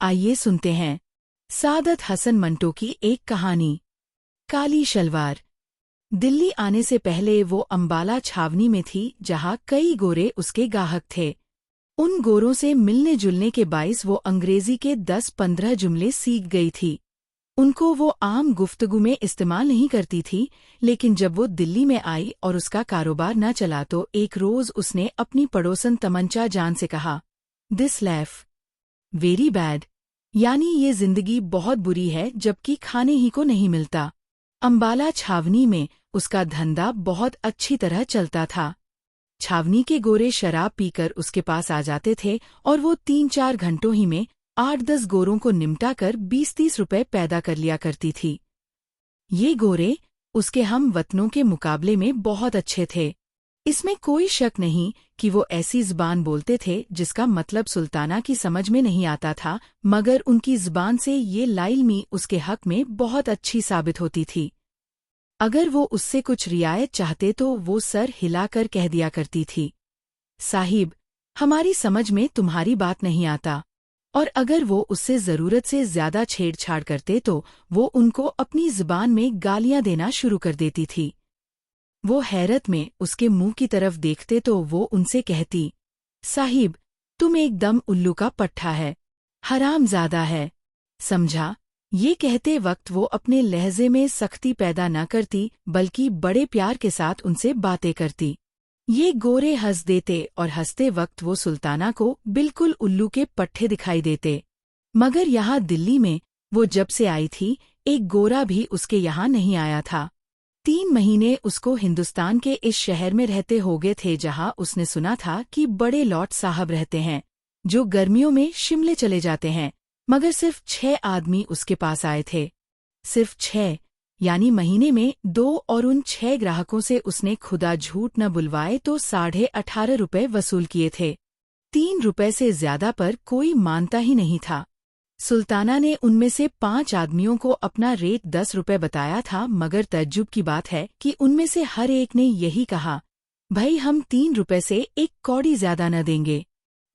आइए सुनते हैं सादत हसन मंटो की एक कहानी। काली शलवार। दिल्ली आने से पहले वो अंबाला छावनी में थी, जहाँ कई गोरे उसके गाहक थे। उन गोरों से मिलने जुलने के बाइस वो अंग्रेजी के 10-15 जुमले सीख गई थी। उनको वो आम गुफ्तगू में इस्तेमाल नहीं करती थी, लेकिन जब वो दिल्ली में आई और उसका कारोबार न चला तो एक रोज उसने अपनी पड़ोसन तमंचा जान से कहा, दिस लाइफ वेरी बैड, यानी ये जिंदगी बहुत बुरी है, जबकि खाने ही को नहीं मिलता। अंबाला छावनी में उसका धंधा बहुत अच्छी तरह चलता था। छावनी के गोरे शराब पीकर उसके पास आ जाते थे और वो 3-4 घंटों ही में 8-10 गोरों को निमटा कर 20-30 रुपए पैदा कर लिया करती थी। ये गोरे उसके हम वतनों के मुकाबले में बहुत अच्छे थे। इसमें कोई शक नहीं कि वो ऐसी ज़बान बोलते थे जिसका मतलब सुल्ताना की समझ में नहीं आता था, मगर उनकी ज़बान से ये लाइल्मी उसके हक में बहुत अच्छी साबित होती थी। अगर वो उससे कुछ रियायत चाहते तो वो सर हिलाकर कह दिया करती थी, साहिब, हमारी समझ में तुम्हारी बात नहीं आता। और अगर वो उससे ज़रूरत से ज़्यादा छेड़छाड़ करते तो वो उनको अपनी ज़बान में गालियां देना शुरू कर देती थी। वो हैरत में उसके मुंह की तरफ देखते तो वो उनसे कहती, साहिब, तुम एकदम उल्लू का पट्ठा है, हरामज़ादा है। समझा? ये कहते वक्त वो अपने लहजे में सख्ती पैदा न करती, बल्कि बड़े प्यार के साथ उनसे बातें करती। ये गोरे हंस देते और हंसते वक्त वो सुल्ताना को बिल्कुल उल्लू के पट्ठे दिखाई देते। मगर यहाँ दिल्ली में वो जब से आई थी, एक गोरा भी उसके यहाँ नहीं आया था। 3 महीने उसको हिंदुस्तान के इस शहर में रहते हो गए थे, जहाँ उसने सुना था कि बड़े लॉट साहब रहते हैं, जो गर्मियों में शिमले चले जाते हैं। मगर सिर्फ 6 आदमी उसके पास आए थे। सिर्फ 6, यानी महीने में 2, और उन 6 ग्राहकों से उसने खुदा झूठ न बुलवाए तो 18.5 रुपए वसूल किए थे। 3 रुपए से ज्यादा पर कोई मानता ही नहीं था। सुल्ताना ने उनमें से 5 आदमियों को अपना रेट 10 रुपए बताया था, मगर तज्जुब की बात है कि उनमें से हर एक ने यही कहा, भाई हम 3 रुपए से एक कौड़ी ज्यादा न देंगे।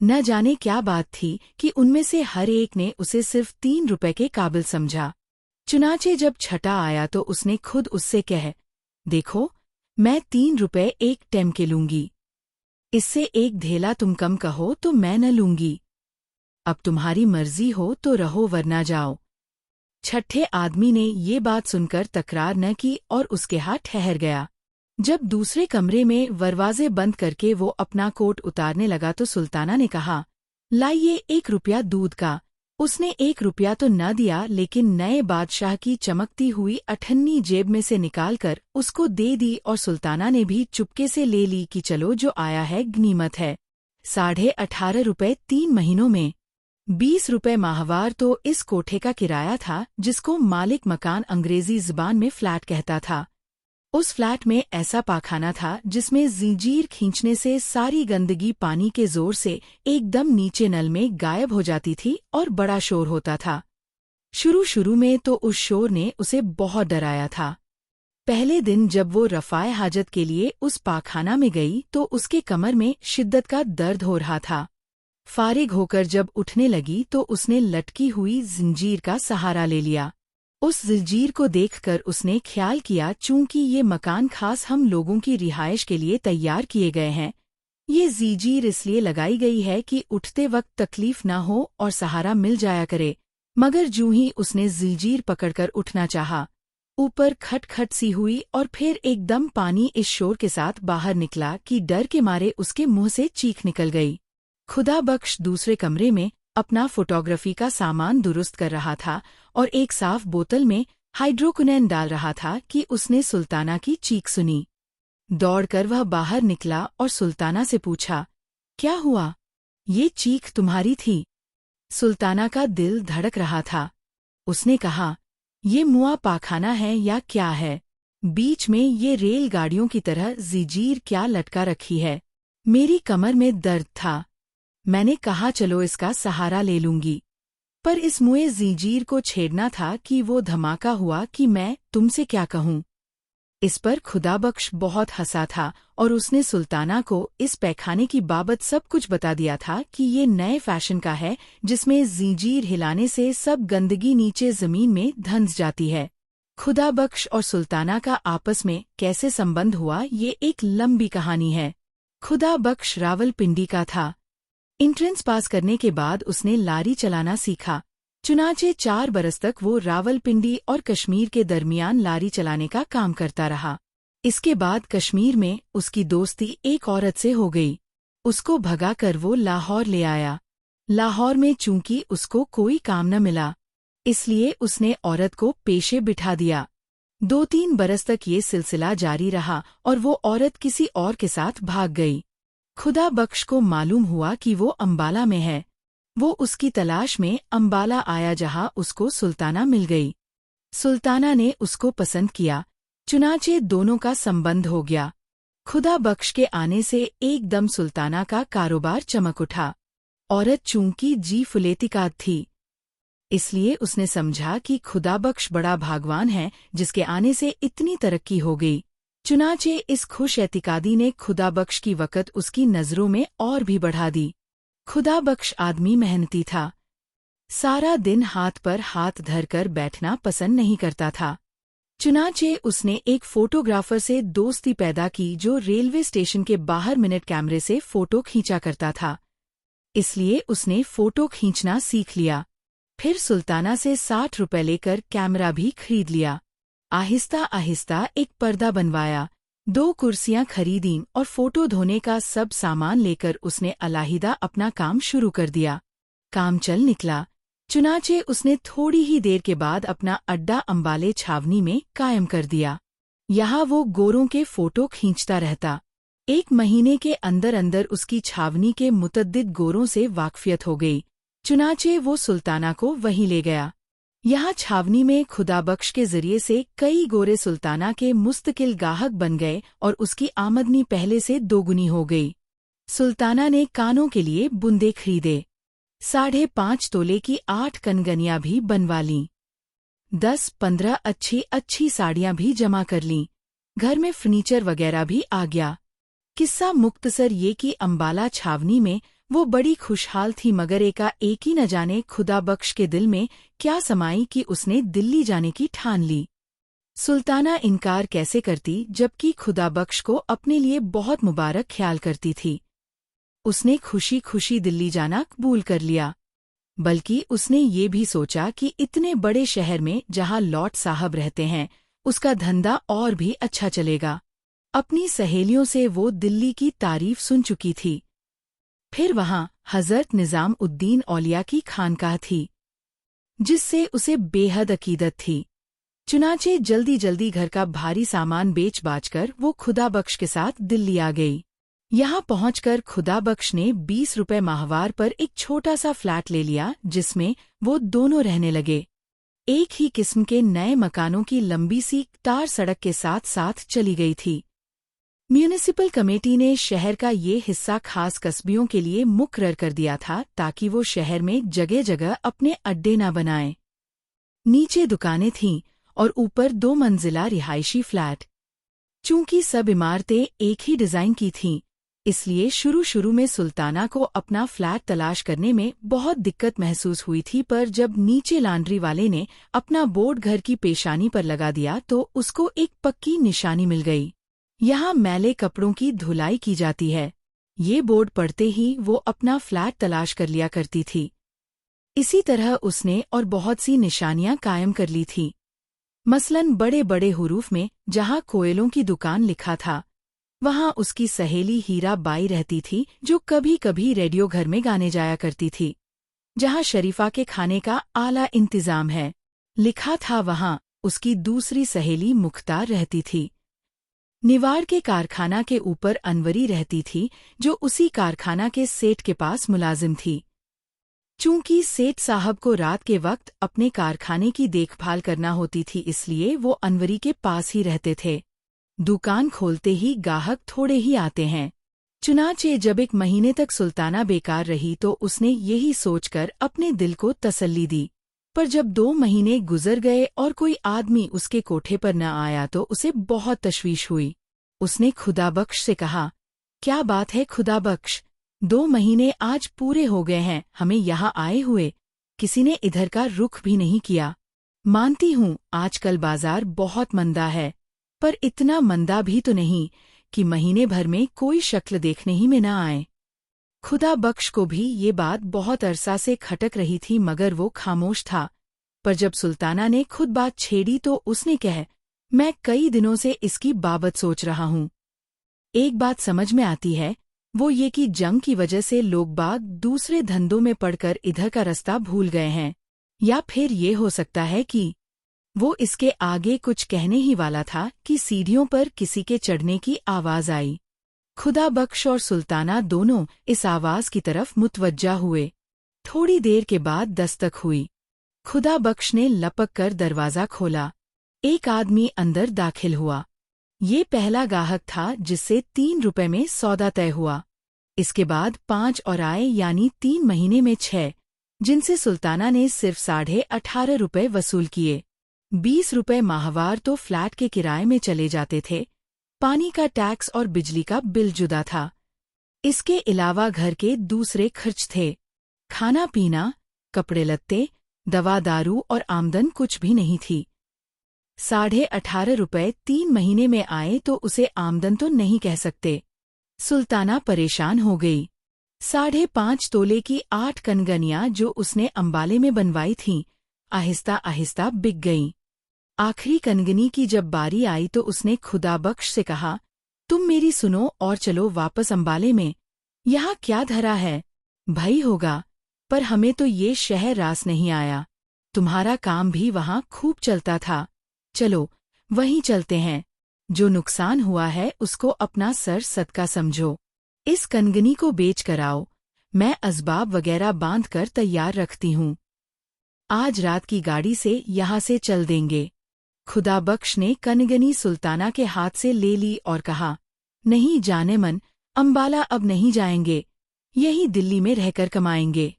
न जाने क्या बात थी कि उनमें से हर एक ने उसे सिर्फ 3 रुपए के काबिल समझा। चुनाचे जब छठा आया तो उसने खुद उससे कह, देखो, मैं 3 रुपए एक टेम के लूंगी, इससे एक धेला तुम कम कहो तो मैं न लूंगी। अब तुम्हारी मर्जी हो तो रहो वरना जाओ। छठे आदमी ने ये बात सुनकर तकरार न की और उसके हाथ ठहर गया। जब दूसरे कमरे में दरवाजे बंद करके वो अपना कोट उतारने लगा तो सुल्ताना ने कहा, लाइए 1 रुपया दूध का। उसने 1 रुपया तो न दिया, लेकिन नए बादशाह की चमकती हुई अठन्नी जेब में से निकालकर उसको दे दी और सुल्ताना ने भी चुपके से ले ली कि चलो जो आया है गनीमत है। 18.5 रुपए 3 महीनों में, 20 रुपए माहवार तो इस कोठे का किराया था, जिसको मालिक मकान अंग्रेजी ज़बान में फ्लैट कहता था। उस फ्लैट में ऐसा पाखाना था जिसमें ज़ंजीर खींचने से सारी गंदगी पानी के जोर से एकदम नीचे नल में गायब हो जाती थी और बड़ा शोर होता था। शुरू में तो उस शोर ने उसे बहुत डराया था। पहले दिन जब वो रफ़ाए हाजत के लिए उस पाखाना में गई तो उसके कमर में शिद्दत का दर्द हो रहा था। फारिग होकर जब उठने लगी तो उसने लटकी हुई ज़ंजीर का सहारा ले लिया। उस ज़ंजीर को देखकर उसने ख्याल किया, चूंकि ये मकान खास हम लोगों की रिहाइश के लिए तैयार किए गए हैं, ये ज़ंजीर इसलिए लगाई गई है कि उठते वक्त तकलीफ ना हो और सहारा मिल जाया करे। मगर जूं ही उसने ज़ंजीर पकड़कर उठना चाहा, ऊपर खटखट सी हुई और फिर एकदम पानी इस शोर के साथ बाहर निकला कि डर के मारे उसके मुंह से चीख निकल गई। खुदा बख्श दूसरे कमरे में अपना फोटोग्राफी का सामान दुरुस्त कर रहा था और एक साफ बोतल में हाइड्रोक्विनोन डाल रहा था कि उसने सुल्ताना की चीख सुनी। दौड़कर वह बाहर निकला और सुल्ताना से पूछा, क्या हुआ? ये चीख तुम्हारी थी? सुल्ताना का दिल धड़क रहा था। उसने कहा, ये मुआ पाखाना है या क्या है? बीच में ये रेलगाड़ियों की तरह ज़ंजीर क्या लटका रखी है? मेरी कमर में दर्द था, मैंने कहा चलो इसका सहारा ले लूंगी, पर इस मुए ज़ंजीर को छेड़ना था कि वो धमाका हुआ कि मैं तुमसे क्या कहूँ। इस पर खुदाबख्श बहुत हंसा था और उसने सुल्ताना को इस पैखाने की बाबत सब कुछ बता दिया था कि ये नए फैशन का है जिसमें ज़ंजीर हिलाने से सब गंदगी नीचे ज़मीन में धंस जाती है। खुदाबख्श और सुल्ताना का आपस में कैसे संबंध हुआ ये एक लंबी कहानी है। खुदाबख्श रावलपिंडी का था। एंट्रेंस पास करने के बाद उसने लारी चलाना सीखा। चुनाचे 4 बरस तक वो रावलपिंडी और कश्मीर के दरमियान लारी चलाने का काम करता रहा। इसके बाद कश्मीर में उसकी दोस्ती एक औरत से हो गई। उसको भगाकर वो लाहौर ले आया। लाहौर में चूंकि उसको कोई काम न मिला, इसलिए उसने औरत को पेशे बिठा दिया। 2-3 बरस तक ये सिलसिला जारी रहा और वो औरत किसी और के साथ भाग गई। खुदाबख्श को मालूम हुआ कि वो अंबाला में है। वो उसकी तलाश में अंबाला आया जहां उसको सुल्ताना मिल गई। सुल्ताना ने उसको पसंद किया, चुनाचे दोनों का संबंध हो गया। खुदाबख्श के आने से एकदम सुल्ताना का कारोबार चमक उठा। औरत चूंकि जी फुलेतिकाद थी, इसलिए उसने समझा कि खुदाबख्श बड़ा भागवान है जिसके आने से इतनी तरक्की हो गई। चुनाचे इस खुश एतिकादी ने खुदाबख्श की वक़्त उसकी नज़रों में और भी बढ़ा दी। खुदाबख्श आदमी मेहनती था। सारा दिन हाथ पर हाथ धरकर बैठना पसंद नहीं करता था। चुनाचे उसने एक फोटोग्राफर से दोस्ती पैदा की जो रेलवे स्टेशन के बाहर मिनट कैमरे से फ़ोटो खींचा करता था। इसलिए उसने फ़ोटो खींचना सीख लिया। फिर सुल्ताना से 60 रुपए लेकर कैमरा भी खरीद लिया। आहिस्ता आहिस्ता एक पर्दा बनवाया, 2 कुर्सियां खरीदीं और फोटो धोने का सब सामान लेकर उसने अलाहिदा अपना काम शुरू कर दिया। काम चल निकला। चुनाचे उसने थोड़ी ही देर के बाद अपना अड्डा अंबाले छावनी में कायम कर दिया। यहाँ वो गोरों के फोटो खींचता रहता। 1 महीने के अंदर अंदर उसकी छावनी के मुतद्दिद गोरों से वाकफियत हो गई। चुनाचे वो सुल्ताना को वहीं ले गया। यहाँ छावनी में खुदाबख्श के जरिए से कई गोरे सुल्ताना के मुस्तकिल गाहक बन गए और उसकी आमदनी पहले से दोगुनी हो गई। सुल्ताना ने कानों के लिए बुंदे खरीदे। 5.5 तोले की 8 कनगनियां भी बनवा लीं। 10-15 अच्छी साड़ियां भी जमा कर लीं। घर में फर्नीचर वगैरह भी आ गया। किस्सा मुख्तसर ये कि अंबाला छावनी में वो बड़ी खुशहाल थी, मगर एक ही न जाने खुदाबख्श के दिल में क्या समाई कि उसने दिल्ली जाने की ठान ली। सुल्ताना इनकार कैसे करती जबकि खुदाबख्श को अपने लिए बहुत मुबारक ख्याल करती थी। उसने खुशी खुशी दिल्ली जाना कबूल कर लिया। बल्कि उसने ये भी सोचा कि इतने बड़े शहर में जहां लॉट साहब रहते हैं उसका धंधा और भी अच्छा चलेगा। अपनी सहेलियों से वो दिल्ली की तारीफ सुन चुकी थी। फिर वहां हज़रत निज़ाम उद्दीन औलिया की खानकाह थी जिससे उसे बेहद अकीदत थी। चुनाचे जल्दी जल्दी घर का भारी सामान बेच बाचकर वो खुदाबख्श के साथ दिल्ली आ गई। यहाँ पहुंचकर खुदाबख्श ने 20 रुपए माहवार पर एक छोटा सा फ्लैट ले लिया जिसमें वो दोनों रहने लगे। एक ही किस्म के नए मकानों की लंबी सी तार सड़क के साथ साथ चली गई थी। म्यूनिसिपल कमेटी ने शहर का ये हिस्सा खास कस्बियों के लिए मुकर्रर कर दिया था ताकि वो शहर में जगह जगह अपने अड्डे न बनाएं। नीचे दुकानें थीं और ऊपर 2 मंजिला रिहायशी फ्लैट। चूंकि सब इमारतें एक ही डिजाइन की थीं, इसलिए शुरू में सुल्ताना को अपना फ्लैट तलाश करने में बहुत दिक्कत महसूस हुई थी, पर जब नीचे लॉन्ड्री वाले ने अपना बोर्ड घर की पेशानी पर लगा दिया तो उसको एक पक्की निशानी मिल गई। यहाँ मैले कपड़ों की धुलाई की जाती है। ये बोर्ड पढ़ते ही वो अपना फ्लैट तलाश कर लिया करती थी। इसी तरह उसने और बहुत सी निशानियां कायम कर ली थी। मसलन बड़े बड़े हुरूफ में जहाँ कोयलों की दुकान लिखा था, वहाँ उसकी सहेली हीरा बाई रहती थी जो कभी कभी रेडियो घर में गाने जाया करती थी। जहाँ शरीफा के खाने का आला इंतजाम है लिखा था, वहाँ उसकी दूसरी सहेली मुख्तार रहती थी। निवाड़ के कारखाना के ऊपर अनवरी रहती थी जो उसी कारखाना के सेठ के पास मुलाजिम थी। चूंकि सेठ साहब को रात के वक्त अपने कारखाने की देखभाल करना होती थी, इसलिए वो अनवरी के पास ही रहते थे। दुकान खोलते ही गाहक थोड़े ही आते हैं। चुनाचे जब 1 महीने तक सुल्ताना बेकार रही तो उसने यही सोचकर अपने दिल को तसल्ली दी पर जब 2 महीने गुजर गए और कोई आदमी उसके कोठे पर न आया तो उसे बहुत तशवीश हुई। उसने खुदाबख्श से कहा, क्या बात है खुदाबख्श, 2 महीने आज पूरे हो गए हैं हमें यहाँ आए हुए, किसी ने इधर का रुख भी नहीं किया। मानती हूँ आजकल बाजार बहुत मंदा है, पर इतना मंदा भी तो नहीं कि महीने भर में कोई शक्ल देखने ही में न आए। खुदा बख्श को भी ये बात बहुत अरसा से खटक रही थी मगर वो खामोश था। पर जब सुल्ताना ने खुद बात छेड़ी तो उसने कहा, मैं कई दिनों से इसकी बाबत सोच रहा हूँ। एक बात समझ में आती है, वो ये कि जंग की वजह से लोग बाग दूसरे धंधों में पड़कर इधर का रास्ता भूल गए हैं, या फिर ये हो सकता है कि वो इसके आगे कुछ कहने ही वाला था कि सीढ़ियों पर किसी के चढ़ने की आवाज आई। खुदा बख्श और सुल्ताना दोनों इस आवाज की तरफ मुतवज्जा हुए। थोड़ी देर के बाद दस्तक हुई। खुदा बख्श ने लपक कर दरवाज़ा खोला। एक आदमी अंदर दाखिल हुआ। ये पहला गाहक था जिससे 3 रुपए में सौदा तय हुआ। इसके बाद 5 और आए यानी 3 महीने में 6, जिनसे सुल्ताना ने सिर्फ 18.5 रुपए वसूल किए। 20 रुपए माहवार तो फ्लैट के किराए में चले जाते थे। पानी का टैक्स और बिजली का बिल जुदा था। इसके अलावा घर के दूसरे खर्च थे। खाना पीना, कपड़े लत्ते, दवा दारू और आमदन कुछ भी नहीं थी। 18.5 रुपए 3 महीने में आए तो उसे आमदन तो नहीं कह सकते। सुल्ताना परेशान हो गई। 5.5 तोले की 8 कनगनियां जो उसने अंबाले में बनवाई थीं, आहिस्ता आहिस्ता बिक गईं। आखिरी कनगनी की जब बारी आई तो उसने खुदाबख्श से कहा, तुम मेरी सुनो और चलो वापस अंबाले में। यहाँ क्या धरा है? भई होगा, पर हमें तो ये शहर रास नहीं आया। तुम्हारा काम भी वहाँ खूब चलता था। चलो वहीं चलते हैं। जो नुकसान हुआ है उसको अपना सर सदका समझो। इस कनगनी को बेच कर आओ। मैं असबाब वगैरह बांध कर तैयार रखती हूँ। आज रात की गाड़ी से यहाँ से चल देंगे। खुदाबख्श ने कनगनी सुल्ताना के हाथ से ले ली और कहा, नहीं जाने मन, अंबाला अब नहीं जाएंगे, यही दिल्ली में रहकर कमाएंगे।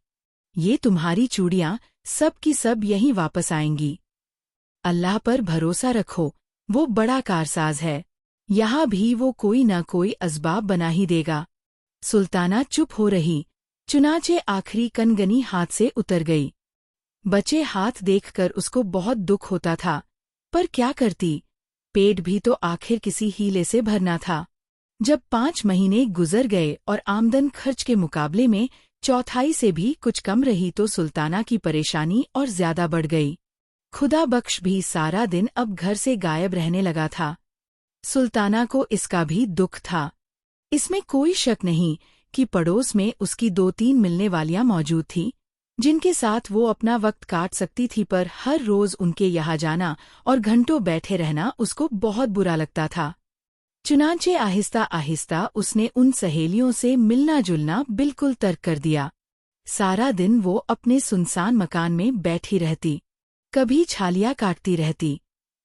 ये तुम्हारी चूड़ियाँ सब की सब यहीं वापस आएंगी। अल्लाह पर भरोसा रखो, वो बड़ा कारसाज है। यहाँ भी वो कोई न कोई असबाब बना ही देगा। सुल्ताना चुप हो रही। चुनाचे आखिरी कनगनी हाथ से उतर गई। बचे हाथ देखकर उसको बहुत दुख होता था, पर क्या करती, पेट भी तो आखिर किसी हीले से भरना था। जब 5 महीने गुजर गए और आमदन खर्च के मुकाबले में चौथाई से भी कुछ कम रही तो सुल्ताना की परेशानी और ज्यादा बढ़ गई। खुदाबख्श भी सारा दिन अब घर से गायब रहने लगा था। सुल्ताना को इसका भी दुख था। इसमें कोई शक नहीं कि पड़ोस में उसकी 2-3 मिलने वालियां मौजूद थीं, जिनके साथ वो अपना वक्त काट सकती थी, पर हर रोज उनके यहाँ जाना और घंटों बैठे रहना उसको बहुत बुरा लगता था। चुनांचे आहिस्ता आहिस्ता उसने उन सहेलियों से मिलना जुलना बिल्कुल तर्क कर दिया। सारा दिन वो अपने सुनसान मकान में बैठी रहती, कभी छालियाँ काटती रहती,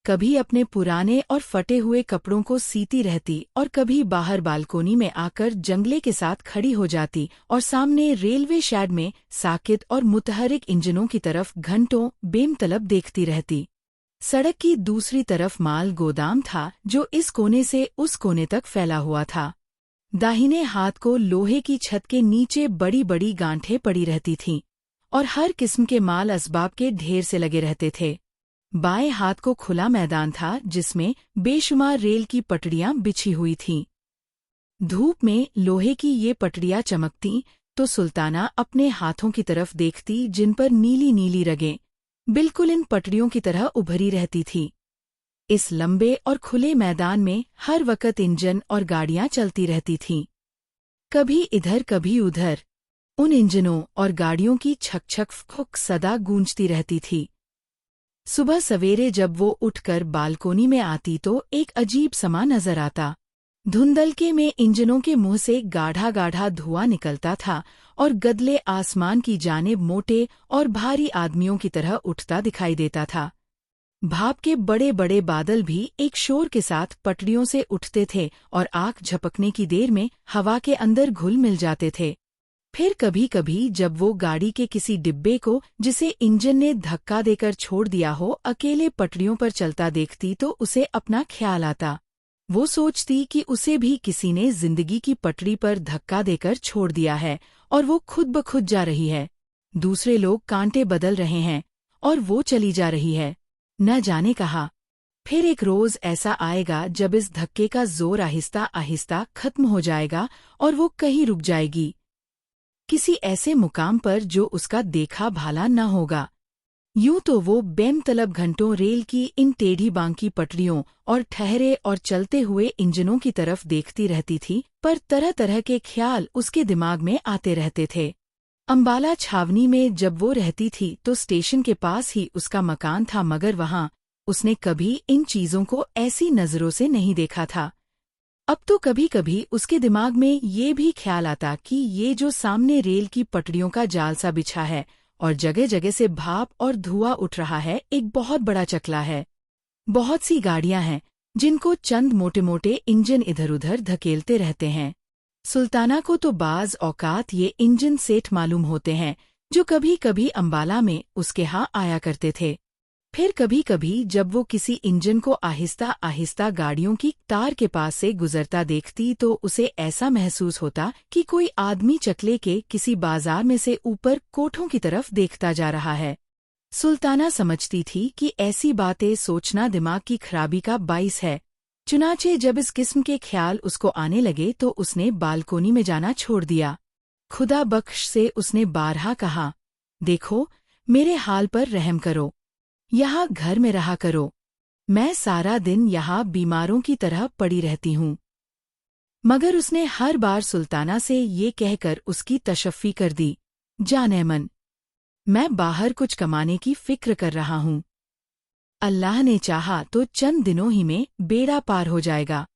कभी अपने पुराने और फटे हुए कपड़ों को सीती रहती और कभी बाहर बालकोनी में आकर जंगले के साथ खड़ी हो जाती और सामने रेलवे शेड में साकित और मुतहरिक इंजनों की तरफ घंटों बेमतलब देखती रहती। सड़क की दूसरी तरफ माल गोदाम था जो इस कोने से उस कोने तक फैला हुआ था। दाहिने हाथ को लोहे की छत के नीचे बड़ी बड़ी गांठें पड़ी रहती थीं और हर किस्म के माल असबाब के ढेर से लगे रहते थे। बाएं हाथ को खुला मैदान था जिसमें बेशुमार रेल की पटड़ियां बिछी हुई थीं। धूप में लोहे की ये पटड़ियां चमकती तो सुल्ताना अपने हाथों की तरफ देखती जिन पर नीली नीली रगें बिल्कुल इन पटड़ियों की तरह उभरी रहती थी। इस लंबे और खुले मैदान में हर वक्त इंजन और गाड़ियां चलती रहती थीं, कभी इधर कभी उधर। उन इंजनों और गाड़ियों की छक छक फुक सदा गूंजती रहती थी। सुबह सवेरे जब वो उठकर बालकोनी में आती तो एक अजीब समा नजर आता। धुंधलके में इंजनों के मुंह से गाढ़ा गाढ़ा धुआं निकलता था और गदले आसमान की जानिब मोटे और भारी आदमियों की तरह उठता दिखाई देता था। भाप के बड़े बड़े बादल भी एक शोर के साथ पटड़ियों से उठते थे और आँख झपकने की देर में हवा के अंदर घुल मिल जाते थे। फिर कभी कभी जब वो गाड़ी के किसी डिब्बे को जिसे इंजन ने धक्का देकर छोड़ दिया हो अकेले पटरियों पर चलता देखती तो उसे अपना ख्याल आता। वो सोचती कि उसे भी किसी ने जिंदगी की पटरी पर धक्का देकर छोड़ दिया है और वो खुद ब खुद जा रही है। दूसरे लोग कांटे बदल रहे हैं और वो चली जा रही है, न जाने कहाँ। फिर एक रोज ऐसा आएगा जब इस धक्के का जोर आहिस्ता आहिस्ता खत्म हो जाएगा और वो कहीं रुक जाएगी, किसी ऐसे मुकाम पर जो उसका देखा भाला न होगा। यूं तो वो बेमतलब घंटों रेल की इन टेढ़ी बांकी पटरियों और ठहरे और चलते हुए इंजनों की तरफ देखती रहती थी, पर तरह तरह के ख्याल उसके दिमाग में आते रहते थे। अंबाला छावनी में जब वो रहती थी तो स्टेशन के पास ही उसका मकान था, मगर वहां उसने कभी इन चीजों को ऐसी नजरों से नहीं देखा था। अब तो कभी कभी उसके दिमाग में ये भी ख्याल आता कि ये जो सामने रेल की पटरियों का जाल सा बिछा है और जगह जगह से भाप और धुआं उठ रहा है, एक बहुत बड़ा चकला है। बहुत सी गाड़ियां हैं जिनको चंद मोटे मोटे इंजन इधर उधर धकेलते रहते हैं। सुल्ताना को तो बाज औकात ये इंजन सेठ मालूम होते हैं जो कभी कभी अंबाला में उसके यहाँ आया करते थे। फिर कभी कभी जब वो किसी इंजन को आहिस्ता आहिस्ता गाड़ियों की तार के पास से गुजरता देखती तो उसे ऐसा महसूस होता कि कोई आदमी चकले के किसी बाजार में से ऊपर कोठों की तरफ देखता जा रहा है। सुल्ताना समझती थी कि ऐसी बातें सोचना दिमाग की खराबी का बाइस है। चुनाचे जब इस किस्म के ख्याल उसको आने लगे तो उसने बालकोनी में जाना छोड़ दिया। खुदा बख्श से उसने बारहा कहा, देखो मेरे हाल पर रहम करो, यहाँ घर में रहा करो, मैं सारा दिन यहाँ बीमारों की तरह पड़ी रहती हूँ। मगर उसने हर बार सुल्ताना से ये कहकर उसकी तशफ़ी कर दी, जान ऐमन, मैं बाहर कुछ कमाने की फिक्र कर रहा हूँ। अल्लाह ने चाहा तो चंद दिनों ही में बेड़ा पार हो जाएगा।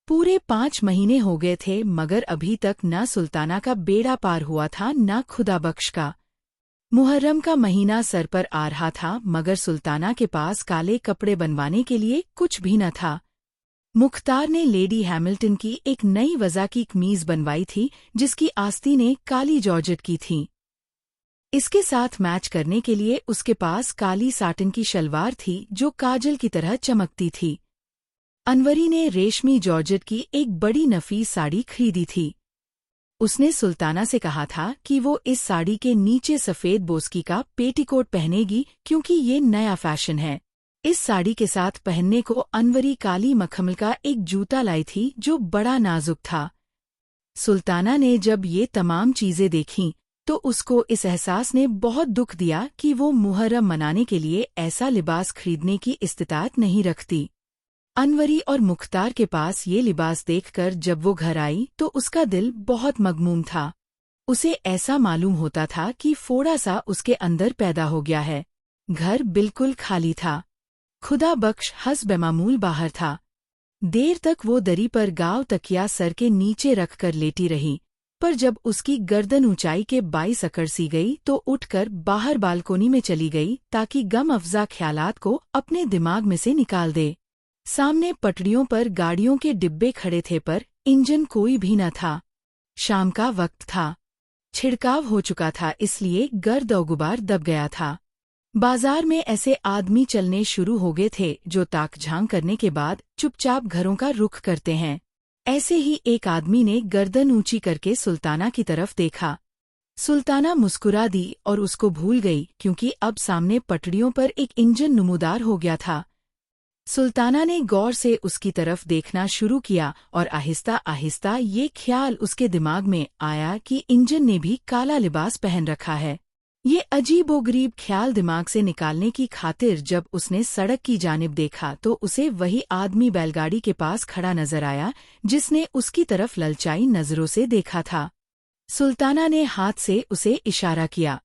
पूरे 5 महीने हो गए थे मगर अभी तक न सुल्ताना का बेड़ा पार हुआ था न खुदा बख्श का। मुहर्रम का महीना सर पर आ रहा था मगर सुल्ताना के पास काले कपड़े बनवाने के लिए कुछ भी न था। मुख्तार ने लेडी हैमिल्टन की एक नई वज़ा की कमीज बनवाई थी जिसकी आस्तीन ने काली जॉर्जेट की थी। इसके साथ मैच करने के लिए उसके पास काली साटिन की शलवार थी जो काजल की तरह चमकती थी। अनवरी ने रेशमी जॉर्जेट की एक बड़ी नफीस साड़ी खरीदी थी। उसने सुल्ताना से कहा था कि वो इस साड़ी के नीचे सफ़ेद बोस्की का पेटीकोट पहनेगी क्योंकि ये नया फैशन है। इस साड़ी के साथ पहनने को अनवरी काली मखमल का एक जूता लाई थी जो बड़ा नाजुक था। सुल्ताना ने जब ये तमाम चीज़ें देखीं तो उसको इस एहसास ने बहुत दुख दिया कि वो मुहर्रम मनाने के लिए ऐसा लिबास खरीदने की इस्तिताअत नहीं रखती। अनवरी और मुख्तार के पास ये लिबास देखकर जब वो घर आई तो उसका दिल बहुत मगमूम था। उसे ऐसा मालूम होता था कि फोड़ा सा उसके अंदर पैदा हो गया है। घर बिल्कुल खाली था। खुदा बख्श हस्ब मामूल बाहर था। देर तक वो दरी पर गाँव तकिया सर के नीचे रखकर लेटी रही, पर जब उसकी गर्दन ऊंचाई के 22 अकड़ सी गई तो उठकर बाहर बालकोनी में चली गई ताकि गम अफजा ख्यालात को अपने दिमाग में से निकाल दे। सामने पटरियों पर गाड़ियों के डिब्बे खड़े थे पर इंजन कोई भी न था। शाम का वक्त था। छिड़काव हो चुका था इसलिए गर्द और गुबार दब गया था। बाजार में ऐसे आदमी चलने शुरू हो गए थे जो ताक-झांक करने के बाद चुपचाप घरों का रुख करते हैं। ऐसे ही एक आदमी ने गर्दन ऊंची करके सुल्ताना की तरफ देखा। सुल्ताना मुस्कुरा दी और उसको भूल गई क्योंकि अब सामने पटड़ियों पर एक इंजन नुमूदार हो गया था। सुल्ताना ने गौर से उसकी तरफ देखना शुरू किया और आहिस्ता आहिस्ता ये ख्याल उसके दिमाग में आया कि इंजन ने भी काला लिबास पहन रखा है। ये अजीबोगरीब ख्याल दिमाग से निकालने की खातिर जब उसने सड़क की जानिब देखा तो उसे वही आदमी बैलगाड़ी के पास खड़ा नजर आया जिसने उसकी तरफ ललचाई नजरों से देखा था। सुल्ताना ने हाथ से उसे इशारा किया।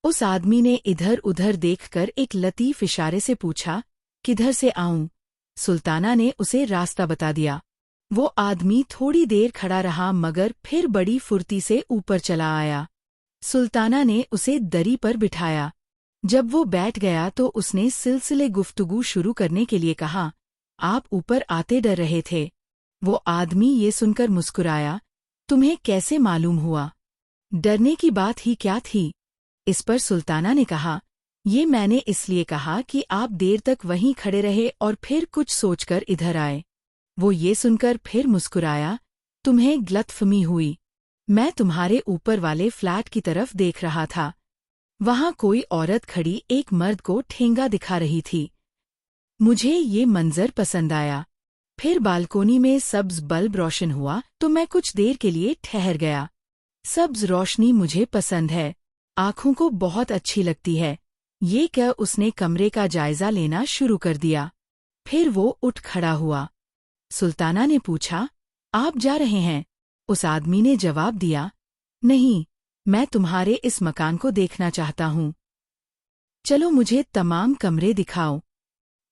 उस आदमी ने इधर उधर देखकर एक लतीफ इशारे से पूछा, किधर से आऊं? सुल्ताना ने उसे रास्ता बता दिया। वो आदमी थोड़ी देर खड़ा रहा मगर फिर बड़ी फुर्ती से ऊपर चला आया। सुल्ताना ने उसे दरी पर बिठाया। जब वो बैठ गया तो उसने सिलसिले गुफ्तगू शुरू करने के लिए कहा, आप ऊपर आते डर रहे थे। वो आदमी ये सुनकर मुस्कुराया, तुम्हें कैसे मालूम हुआ? डरने की बात ही क्या थी? इस पर सुल्ताना ने कहा, ये मैंने इसलिए कहा कि आप देर तक वहीं खड़े रहे और फिर कुछ सोचकर इधर आए। वो ये सुनकर फिर मुस्कुराया, तुम्हें गलतफहमी हुई। मैं तुम्हारे ऊपर वाले फ्लैट की तरफ देख रहा था। वहां कोई औरत खड़ी एक मर्द को ठेंगा दिखा रही थी। मुझे ये मंजर पसंद आया। फिर बालकोनी में सब्ज बल्ब रोशन हुआ तो मैं कुछ देर के लिए ठहर गया। सब्ज रोशनी मुझे पसंद है, आँखों को बहुत अच्छी लगती है। ये कह उसने कमरे का जायजा लेना शुरू कर दिया। फिर वो उठ खड़ा हुआ। सुल्ताना ने पूछा, आप जा रहे हैं? उस आदमी ने जवाब दिया, नहीं, मैं तुम्हारे इस मकान को देखना चाहता हूँ। चलो मुझे तमाम कमरे दिखाओ।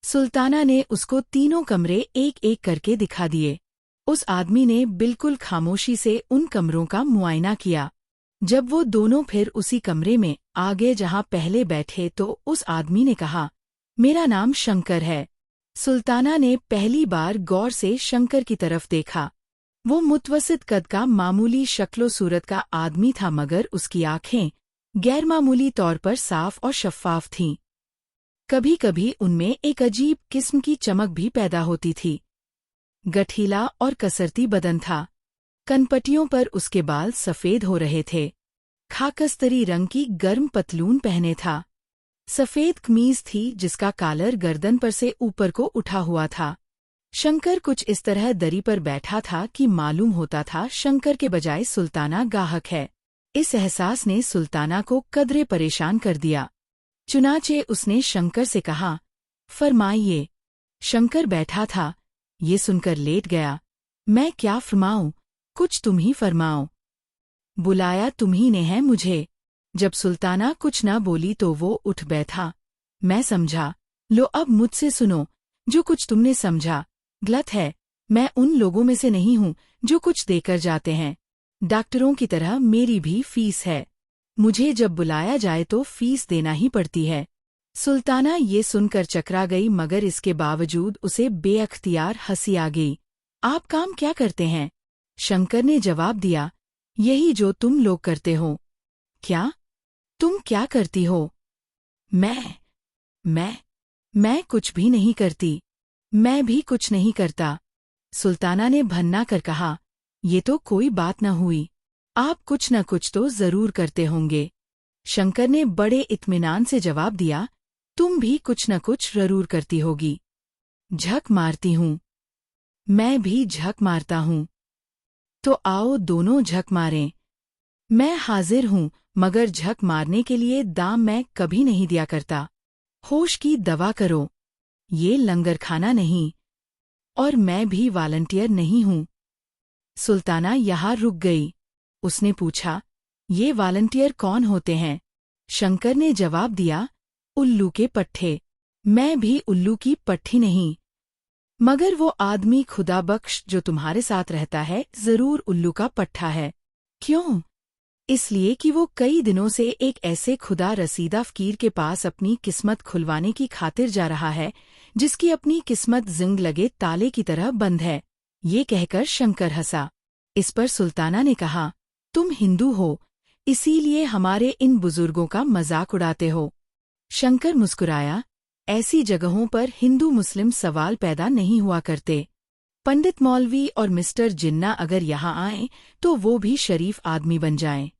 सुल्ताना ने उसको तीनों कमरे एक एक करके दिखा दिए। उस आदमी ने बिल्कुल खामोशी से उन कमरों का मुआयना किया। जब वो दोनों फिर उसी कमरे में आ गए जहां पहले बैठे तो उस आदमी ने कहा, मेरा नाम शंकर है। सुल्ताना ने पहली बार गौर से शंकर की तरफ देखा। वो मुतवस्सित कद का मामूली शक्लो सूरत का आदमी था, मगर उसकी आंखें गैरमामूली तौर पर साफ और शफ्फाफ थीं। कभी कभी उनमें एक अजीब किस्म की चमक भी पैदा होती थी। गठीला और कसरती बदन था। कनपटियों पर उसके बाल सफ़ेद हो रहे थे। खाकस्तरी रंग की गर्म पतलून पहने था। सफ़ेद कमीज थी जिसका कालर गर्दन पर से ऊपर को उठा हुआ था। शंकर कुछ इस तरह दरी पर बैठा था कि मालूम होता था शंकर के बजाय सुल्ताना गाहक है। इस एहसास ने सुल्ताना को कदरे परेशान कर दिया। चुनाचे उसने शंकर से कहा, फरमाइए। शंकर बैठा था, ये सुनकर लेट गया। मैं क्या फरमाऊं? कुछ तुम ही फरमाओ। बुलाया तुम्ही ने है मुझे। जब सुल्ताना कुछ न बोली तो वो उठ बैठा। मैं समझा। लो अब मुझसे सुनो। जो कुछ तुमने समझा गलत है। मैं उन लोगों में से नहीं हूं जो कुछ देकर जाते हैं। डॉक्टरों की तरह मेरी भी फीस है। मुझे जब बुलाया जाए तो फीस देना ही पड़ती है। सुल्ताना ये सुनकर चकरा गई, मगर इसके बावजूद उसे बेअख्तियार हंसी आ गई। आप काम क्या करते हैं? शंकर ने जवाब दिया, यही जो तुम लोग करते हो। क्या? तुम क्या करती हो? मैं कुछ भी नहीं करती। मैं भी कुछ नहीं करता। सुल्ताना ने भन्ना कर कहा, ये तो कोई बात न हुई। आप कुछ न कुछ तो जरूर करते होंगे। शंकर ने बड़े इत्मीनान से जवाब दिया, तुम भी कुछ न कुछ जरूर करती होगी। झक मारती हूँ। मैं भी झक मारता हूँ। तो आओ दोनों झक मारें। मैं हाजिर हूँ, मगर झक मारने के लिए दाम मैं कभी नहीं दिया करता। होश की दवा करो। ये लंगरखाना नहीं, और मैं भी वॉलंटियर नहीं हूँ। सुल्ताना यहाँ रुक गई। उसने पूछा, ये वॉलंटियर कौन होते हैं? शंकर ने जवाब दिया, उल्लू के पट्ठे। मैं भी उल्लू की पट्टी नहीं, मगर वो आदमी खुदा बख्श जो तुम्हारे साथ रहता है जरूर उल्लू का पट्ठा है। क्यों? इसलिए कि वो कई दिनों से एक ऐसे खुदा रसीदा फकीर के पास अपनी किस्मत खुलवाने की खातिर जा रहा है जिसकी अपनी किस्मत जिंग लगे ताले की तरह बंद है। ये कहकर शंकर हंसा। इस पर सुल्ताना ने कहा, तुम हिंदू हो, इसीलिए हमारे इन बुजुर्गों का मजाक उड़ाते हो। शंकर मुस्कुराया, ऐसी जगहों पर हिंदू मुस्लिम सवाल पैदा नहीं हुआ करते। पंडित मौलवी और मिस्टर जिन्ना अगर यहाँ आएं तो वो भी शरीफ आदमी बन जाएं।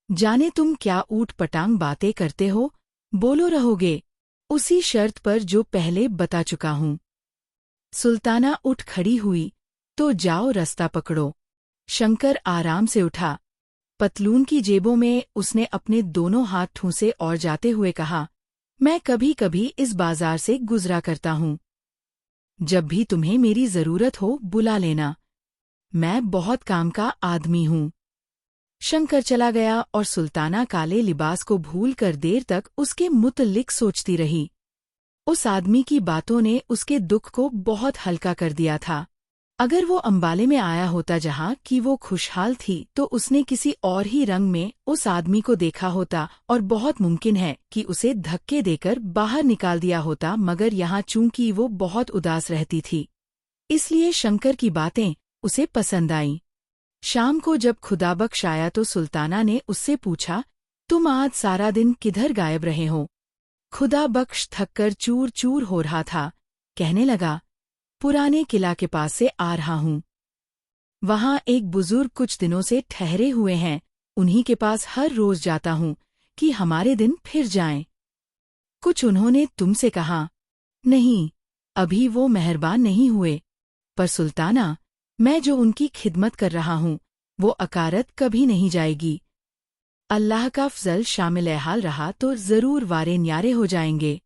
जाने तुम क्या ऊट पटांग बातें करते हो, बोलो रहोगे उसी शर्त पर जो पहले बता चुका हूँ। सुल्ताना उठ खड़ी हुई, तो जाओ रास्ता पकड़ो। शंकर आराम से उठा। पतलून की जेबों में उसने अपने दोनों हाथ ठूंसे और जाते हुए कहा, मैं कभी कभी इस बाजार से गुजरा करता हूँ। जब भी तुम्हें मेरी जरूरत हो बुला लेना। मैं बहुत काम का आदमी हूँ। शंकर चला गया और सुल्ताना काले लिबास को भूलकर देर तक उसके मुतल्लिक सोचती रही। उस आदमी की बातों ने उसके दुख को बहुत हल्का कर दिया था। अगर वो अंबाले में आया होता जहाँ कि वो खुशहाल थी तो उसने किसी और ही रंग में उस आदमी को देखा होता और बहुत मुमकिन है कि उसे धक्के देकर बाहर निकाल दिया होता, मगर यहाँ चूंकि वो बहुत उदास रहती थी इसलिए शंकर की बातें उसे पसंद आईं। शाम को जब खुदाबख्श आया तो सुल्ताना ने उससे पूछा, तुम आज सारा दिन किधर गायब रहे हो? खुदाबख्श थककर चूर चूर हो रहा था। कहने लगा, पुराने किला के पास से आ रहा हूँ। वहां एक बुजुर्ग कुछ दिनों से ठहरे हुए हैं, उन्हीं के पास हर रोज जाता हूँ कि हमारे दिन फिर जाएं। कुछ उन्होंने तुमसे कहा? नहीं, अभी वो मेहरबान नहीं हुए। पर सुल्ताना, मैं जो उनकी खिदमत कर रहा हूँ वो अकारत कभी नहीं जाएगी। अल्लाह का फजल शामिल हाल रहा तो जरूर वारे न्यारे हो जाएंगे।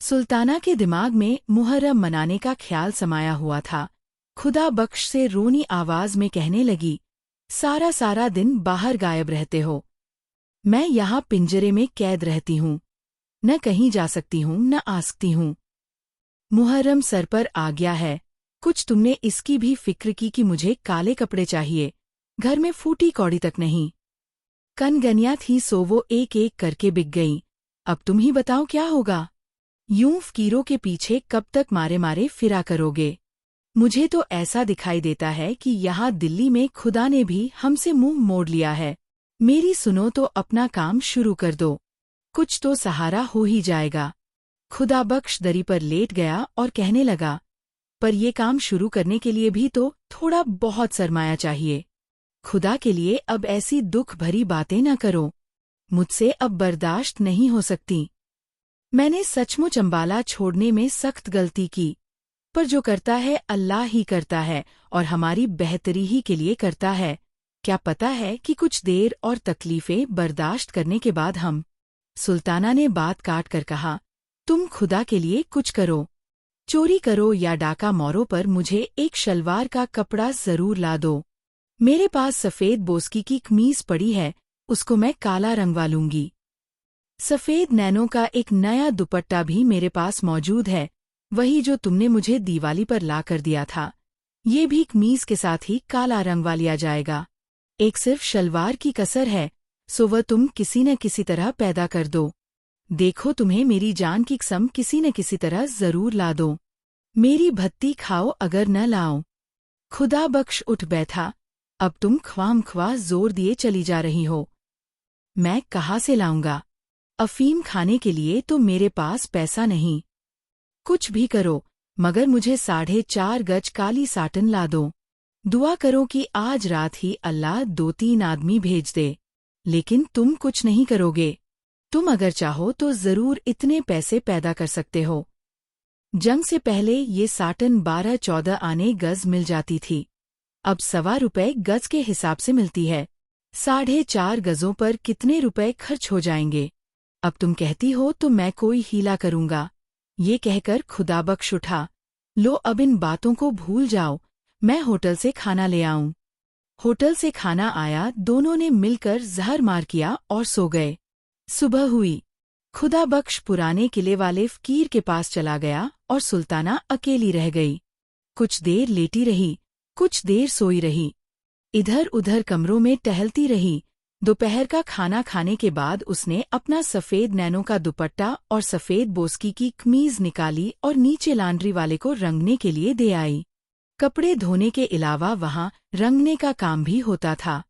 सुल्ताना के दिमाग में मुहर्रम मनाने का ख्याल समाया हुआ था। खुदाबख्श से रोनी आवाज में कहने लगी, सारा सारा दिन बाहर गायब रहते हो। मैं यहाँ पिंजरे में कैद रहती हूँ, न कहीं जा सकती हूँ न आ सकती हूँ। मुहर्रम सर पर आ गया है, कुछ तुमने इसकी भी फिक्र की कि मुझे काले कपड़े चाहिए? घर में फूटी कौड़ी तक नहीं। कनगनियां थी सो वो एक एक करके बिक गईं। अब तुम ही बताओ क्या होगा? यूं फकीरों के पीछे कब तक मारे मारे फिरा करोगे? मुझे तो ऐसा दिखाई देता है कि यहाँ दिल्ली में खुदा ने भी हमसे मुंह मोड़ लिया है। मेरी सुनो तो अपना काम शुरू कर दो, कुछ तो सहारा हो ही जाएगा। खुदाबख्श दरी पर लेट गया और कहने लगा, पर ये काम शुरू करने के लिए भी तो थोड़ा बहुत सरमाया चाहिए। खुदा के लिए अब ऐसी दुख भरी बातें न करो, मुझसे अब बर्दाश्त नहीं हो सकती। मैंने सचमुच अंबाला छोड़ने में सख्त गलती की, पर जो करता है अल्लाह ही करता है और हमारी बेहतरी ही के लिए करता है। क्या पता है कि कुछ देर और तकलीफें बर्दाश्त करने के बाद हम। सुल्ताना ने बात काट कर कहा, तुम खुदा के लिए कुछ करो, चोरी करो या डाका मारो, पर मुझे एक शलवार का कपड़ा जरूर ला दो। मेरे पास सफेद बोस्की की कमीज पड़ी है, उसको मैं काला रंगवा लूंगी। सफेद नैनों का एक नया दुपट्टा भी मेरे पास मौजूद है, वही जो तुमने मुझे दिवाली पर ला कर दिया था। ये भी कमीज के साथ ही काला रंगवा लिया जाएगा। एक सिर्फ शलवार की कसर है, सो वह तुम किसी न किसी तरह पैदा कर दो। देखो, तुम्हें मेरी जान की कसम किसी न किसी तरह जरूर ला दो। मेरी भत्ती खाओ अगर न लाओ। खुदाबख्श उठ बैठा, अब तुम ख्वाम ख्वाह जोर दिए चली जा रही हो। मैं कहाँ से लाऊंगा? अफीम खाने के लिए तो मेरे पास पैसा नहीं। कुछ भी करो, मगर मुझे 4.5 गज काली साटन ला दो। दुआ करो कि आज रात ही अल्लाह 2-3 आदमी भेज दे। लेकिन तुम कुछ नहीं करोगे। तुम अगर चाहो तो जरूर इतने पैसे पैदा कर सकते हो। जंग से पहले ये साटन 12-14 आने गज मिल जाती थी, अब ₹1.25 गज के हिसाब से मिलती है। 4.5 गजों पर कितने रुपए खर्च हो जाएंगे? अब तुम कहती हो तो मैं कोई हीला करूंगा। ये कहकर खुदाबख्श उठा, लो अब इन बातों को भूल जाओ, मैं होटल से खाना ले आऊं। होटल से खाना आया, दोनों ने मिलकर जहर मार किया और सो गए। सुबह हुई, खुदाबख्श पुराने किले वाले फकीर के पास चला गया और सुल्ताना अकेली रह गई। कुछ देर लेटी रही, कुछ देर सोई रही, इधर उधर कमरों में टहलती रही। दोपहर का खाना खाने के बाद उसने अपना सफेद नैनों का दुपट्टा और सफेद बोस्की की कमीज निकाली और नीचे लॉन्ड्री वाले को रंगने के लिए दे आई। कपड़े धोने के अलावा वहां रंगने का काम भी होता था।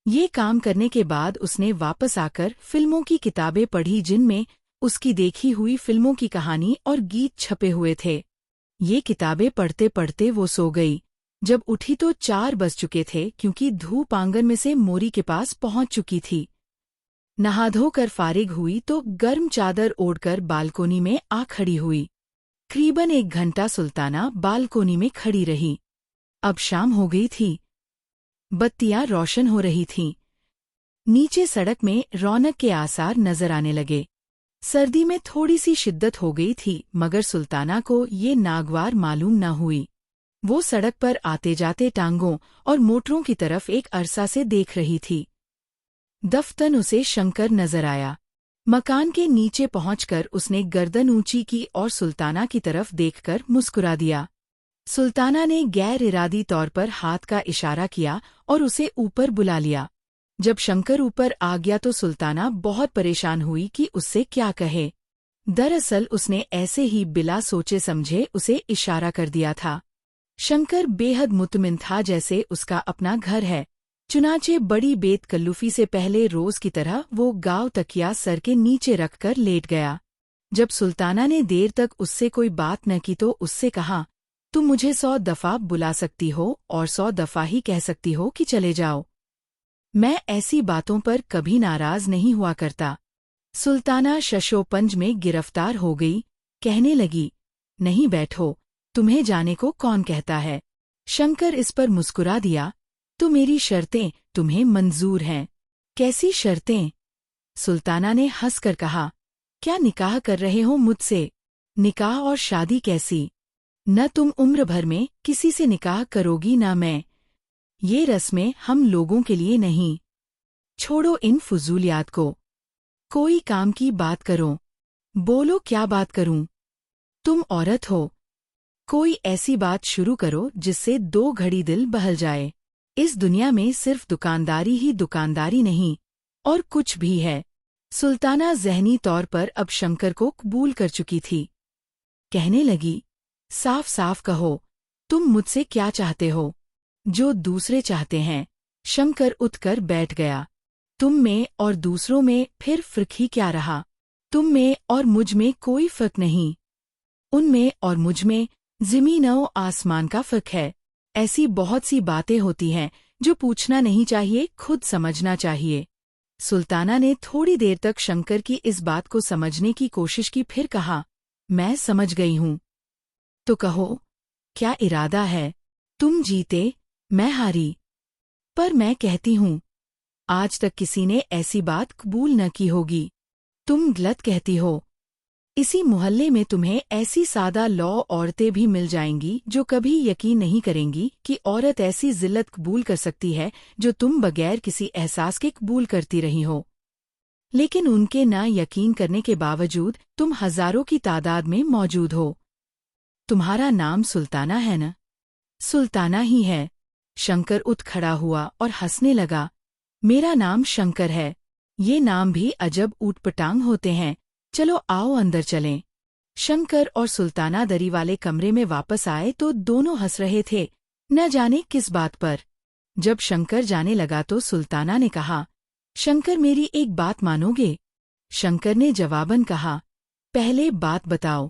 ये काम करने के बाद उसने वापस आकर फिल्मों की किताबें पढ़ी, जिनमें उसकी देखी हुई फिल्मों की कहानी और गीत छपे हुए थे। ये किताबें पढ़ते पढ़ते वो सो गई। जब उठी तो 4 बज चुके थे, क्योंकि धूप आंगन में से मोरी के पास पहुंच चुकी थी। नहा धोकर फारिग हुई तो गर्म चादर ओढ़कर बालकोनी में आ खड़ी हुई। करीबन 1 घंटा सुल्ताना बालकोनी में खड़ी रही। अब शाम हो गई थी, बत्तियां रोशन हो रही थीं। नीचे सड़क में रौनक के आसार नजर आने लगे। सर्दी में थोड़ी सी शिद्दत हो गई थी, मगर सुल्ताना को ये नागवार मालूम न हुई। वो सड़क पर आते जाते टांगों और मोटरों की तरफ एक अरसा से देख रही थी। दफ्तन उसे शंकर नजर आया। मकान के नीचे पहुंचकर उसने गर्दन ऊंची की और सुल्ताना की तरफ देखकर मुस्कुरा दिया। सुल्ताना ने गैर इरादी तौर पर हाथ का इशारा किया और उसे ऊपर बुला लिया। जब शंकर ऊपर आ गया तो सुल्ताना बहुत परेशान हुई कि उससे क्या कहे। दरअसल उसने ऐसे ही बिला सोचे समझे उसे इशारा कर दिया था। शंकर बेहद मुतमिन था, जैसे उसका अपना घर है। चुनाचे बड़ी बेतकल्लुफी से पहले रोज की तरह वो गाँव तकिया सर के नीचे रखकर लेट गया। जब सुल्ताना ने देर तक उससे कोई बात न की तो उससे कहा, तुम मुझे 100 दफा बुला सकती हो और 100 दफा ही कह सकती हो कि चले जाओ। मैं ऐसी बातों पर कभी नाराज नहीं हुआ करता। सुल्ताना शशोपंज में गिरफ्तार हो गई, कहने लगी, नहीं बैठो, तुम्हें जाने को कौन कहता है। शंकर इस पर मुस्कुरा दिया, तो मेरी शर्तें तुम्हें मंजूर हैं। कैसी शर्तें? सुल्ताना ने हंसकर कहा, क्या निकाह कर रहे हो मुझसे? निकाह और शादी कैसी? न तुम उम्र भर में किसी से निकाह करोगी न मैं। ये रस्में हम लोगों के लिए नहीं। छोड़ो इन फुजूलियात को, कोई काम की बात करो। बोलो क्या बात करूं? तुम औरत हो, कोई ऐसी बात शुरू करो जिससे 2 घड़ी दिल बहल जाए। इस दुनिया में सिर्फ दुकानदारी ही दुकानदारी नहीं, और कुछ भी है। सुल्ताना ज़हनी तौर पर अब शंकर को कबूल कर चुकी थी। कहने लगी, साफ साफ कहो, तुम मुझसे क्या चाहते हो? जो दूसरे चाहते हैं। शंकर उठकर बैठ गया। तुम में और दूसरों में फिर फर्क ही क्या रहा? तुम में और मुझ में कोई फर्क नहीं। उनमें और मुझ में ज़मीन और आसमान का फर्क है। ऐसी बहुत सी बातें होती हैं जो पूछना नहीं चाहिए, खुद समझना चाहिए। सुल्ताना ने थोड़ी देर तक शंकर की इस बात को समझने की कोशिश की, फिर कहा, मैं समझ गई हूँ। तो कहो, क्या इरादा है? तुम जीते, मैं हारी। पर मैं कहती हूँ, आज तक किसी ने ऐसी बात कबूल न की होगी। तुम गलत कहती हो। इसी मोहल्ले में तुम्हें ऐसी सादा लौ औरतें भी मिल जाएंगी जो कभी यकीन नहीं करेंगी कि औरत ऐसी जिल्लत कबूल कर सकती है जो तुम बगैर किसी एहसास के कबूल करती रही हो। लेकिन उनके ना यकीन करने के बावजूद तुम हजारों की तादाद में मौजूद हो। तुम्हारा नाम सुल्ताना है न? सुल्ताना ही है। शंकर उठ खड़ा हुआ और हंसने लगा। मेरा नाम शंकर है। ये नाम भी अजब ऊटपटांग होते हैं। चलो आओ अंदर चलें। शंकर और सुल्ताना दरी वाले कमरे में वापस आए तो दोनों हंस रहे थे, न जाने किस बात पर। जब शंकर जाने लगा तो सुल्ताना ने कहा, शंकर मेरी एक बात मानोगे? शंकर ने जवाबन कहा, पहले बात बताओ।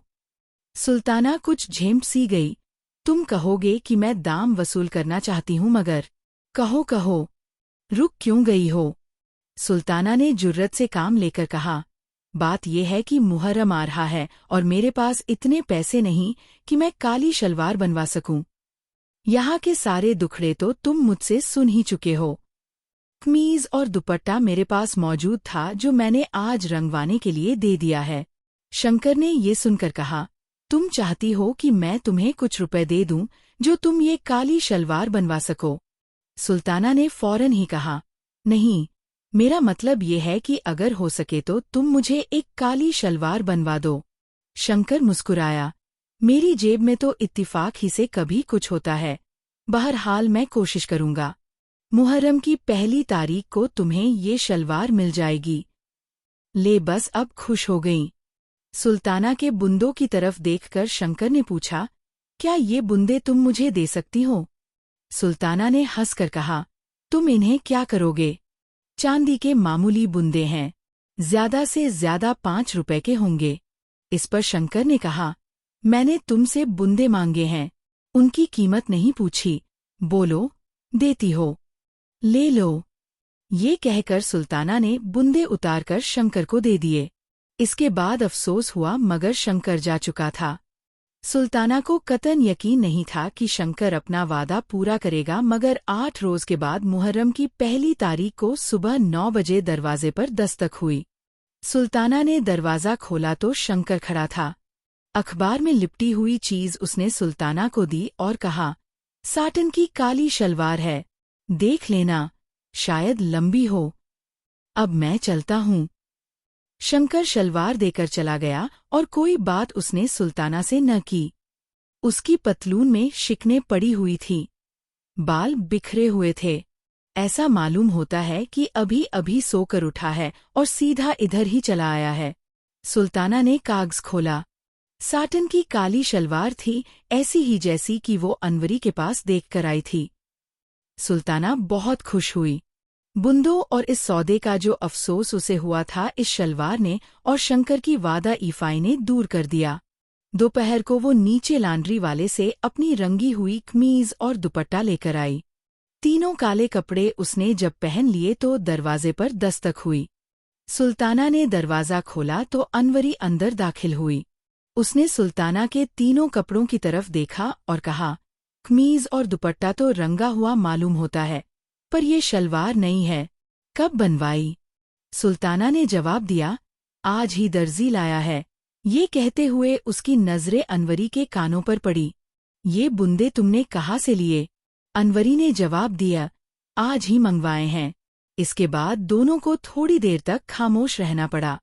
सुल्ताना कुछ झेंप सी गई। तुम कहोगे कि मैं दाम वसूल करना चाहती हूँ, मगर कहो कहो, रुक क्यों गई हो? सुल्ताना ने जुर्रत से काम लेकर कहा, बात यह है कि मुहर्रम आ रहा है और मेरे पास इतने पैसे नहीं कि मैं काली शलवार बनवा सकूं। यहाँ के सारे दुखड़े तो तुम मुझसे सुन ही चुके हो। कमीज और दुपट्टा मेरे पास मौजूद था जो मैंने आज रंगवाने के लिए दे दिया है। शंकर ने ये सुनकर कहा, तुम चाहती हो कि मैं तुम्हें कुछ रुपए दे दूं जो तुम ये काली शलवार बनवा सको? सुल्ताना ने फौरन ही कहा, नहीं, मेरा मतलब ये है कि अगर हो सके तो तुम मुझे एक काली शलवार बनवा दो। शंकर मुस्कुराया, मेरी जेब में तो इत्तिफाक ही से कभी कुछ होता है। बहरहाल मैं कोशिश करूंगा। मुहर्रम की 1 तारीख को तुम्हें ये शलवार मिल जाएगी। ले बस अब खुश हो गईं। सुल्ताना के बुंदों की तरफ देखकर शंकर ने पूछा, क्या ये बुंदे तुम मुझे दे सकती हो? सुल्ताना ने हंसकर कहा, तुम इन्हें क्या करोगे? चांदी के मामूली बुंदे हैं, ज्यादा से ज्यादा 5 रुपए के होंगे। इस पर शंकर ने कहा, मैंने तुमसे बुंदे मांगे हैं, उनकी कीमत नहीं पूछी। बोलो, देती हो? ले लो। ये कहकर सुल्ताना ने बुंदे उतारकर शंकर को दे दिए। इसके बाद अफसोस हुआ मगर शंकर जा चुका था। सुल्ताना को कतन यकीन नहीं था कि शंकर अपना वादा पूरा करेगा, मगर 8 रोज के बाद मुहर्रम की 1 तारीख को सुबह 9 बजे दरवाजे पर दस्तक हुई। सुल्ताना ने दरवाज़ा खोला तो शंकर खड़ा था। अखबार में लिपटी हुई चीज़ उसने सुल्ताना को दी और कहा, साटन की काली शलवार है, देख लेना, शायद लंबी हो। अब मैं चलता हूँ। शंकर शलवार देकर चला गया और कोई बात उसने सुल्ताना से न की। उसकी पतलून में शिकने पड़ी हुई थी, बाल बिखरे हुए थे। ऐसा मालूम होता है कि अभी अभी सोकर उठा है और सीधा इधर ही चला आया है। सुल्ताना ने कागज खोला। साटन की काली शलवार थी, ऐसी ही जैसी कि वो अनवरी के पास देख कर आई थी। सुल्ताना बहुत खुश हुई। बुंदो और इस सौदे का जो अफसोस उसे हुआ था, इस शलवार ने और शंकर की वादा ईफाई ने दूर कर दिया। दोपहर को वो नीचे लॉन्ड्री वाले से अपनी रंगी हुई कमीज और दुपट्टा लेकर आई। तीनों काले कपड़े उसने जब पहन लिए तो दरवाजे पर दस्तक हुई। सुल्ताना ने दरवाज़ा खोला तो अनवरी अंदर दाखिल हुई। उसने सुल्ताना के तीनों कपड़ों की तरफ देखा और कहा, कमीज और दुपट्टा तो रंगा हुआ मालूम होता है, पर ये शलवार नहीं है, कब बनवाई? सुल्ताना ने जवाब दिया, आज ही दर्जी लाया है। ये कहते हुए उसकी नज़रें अनवरी के कानों पर पड़ी। ये बुंदे तुमने कहाँ से लिए? अनवरी ने जवाब दिया, आज ही मंगवाए हैं। इसके बाद दोनों को थोड़ी देर तक खामोश रहना पड़ा।